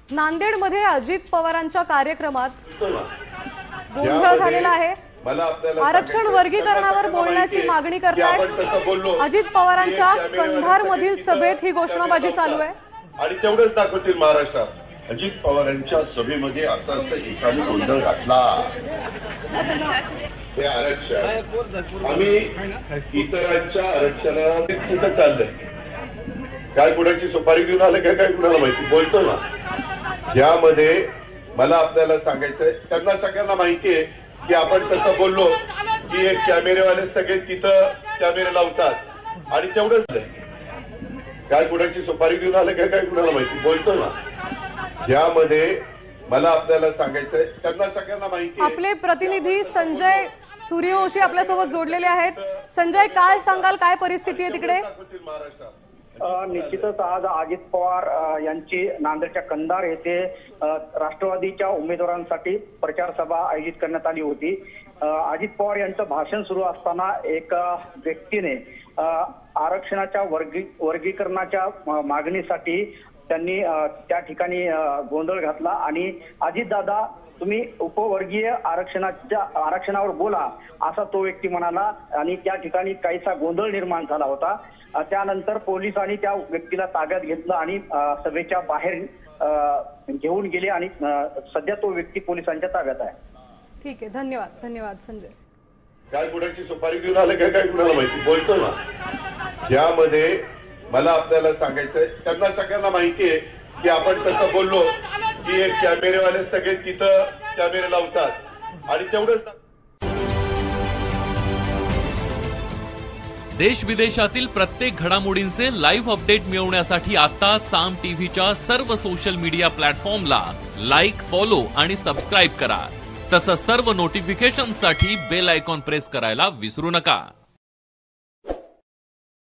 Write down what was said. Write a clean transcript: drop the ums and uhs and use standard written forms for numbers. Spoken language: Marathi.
नांदेडमध्ये अजित पवारांच्या कार्यक्रमात गोंधळ झालेला आहे। आरक्षण वर्गीकरणावर बोलण्याची मागणी करतायत। अजित पवारांच्या कंधारमधील सभेत ही घोषणाबाजी चालू आहे आणि तेवढंच दाखवतील महाराष्ट्रात। अजित पवारांच्या सभेमध्ये असं एकाने गोंधळ घातला। हे आरक्षण आम्ही इतरांच्या आरक्षणाला कुठं चाललंय, काय कुणाची सुपारी घेऊन आलं काय कुणाला माहिती, बोलतो ना। यामध्ये मला आपल्याला सांगायचंय, त्यांना सगळ्यांना माहिती आहे की आपण तसं बोललो की एक कॅमेरेवाले सगळे तिथं कॅमेरे लावतात आणि तेवढंच काय कुणाची सुपारी घेऊन आलं काय कुणाला माहिती, बोलतो ना। यामध्ये मला आपल्याला सांगायचंय, त्यांना सगळ्यांना माहिती आहे। आपले प्रतिनिधी संजय सूर्यवंशी आपल्यासोबत जोडलेले आहेत। संजय, काय सांगाल, काय परिस्थिती आहे तिकडे? निश्चितच आज अजित पवार यांची नांदेडच्या कंधार येथे राष्ट्रवादीच्या उमेदवारांसाठी प्रचार सभा आयोजित करण्यात आली होती। अजित पवार यांचं भाषण सुरू असताना एका व्यक्तीने आरक्षणाच्या वर्गीकरणाच्या मागणीसाठी त्यांनी त्या ठिकाणी गोंधळ घातला आणि अजितदादा तुम्ही उपवर्गीय आरक्षणावर बोला असा तो व्यक्ती म्हणाला आणि त्या ठिकाणी काहीसा गोंधळ निर्माण झाला होता। त्यानंतर पोलिसांनी त्या व्यक्तीला ताब्यात घेतलं आणि सभेच्या बाहेर घेऊन गेले आणि सध्या तो व्यक्ती पोलिसांच्या ताब्यात आहे। ठीक आहे, धन्यवाद संजय। काय कुणाची सुपारी घेऊन आलं काय कुणाला माहिती, बोलतो ना। यामध्ये मला आपल्याला सांगायचंय, त्यांना सगळ्यांना माहिती आहे की आपण तसं बोललो की एक कॅमेरेवाले सगळे तिथं कॅमेरे लावतात आणि तेवढंच। देश विदेशातील प्रत्येक घडामोडींचे लाईव्ह अपडेट मिळवण्यासाठी आता साम टीव्हीच्या सर्व सोशल मीडिया प्लॅटफॉर्मला लाईक, फॉलो आणि सबस्क्राईब करा। तसंच सर्व नोटिफिकेशनसाठी बेल आयकॉन प्रेस करायला विसरू नका।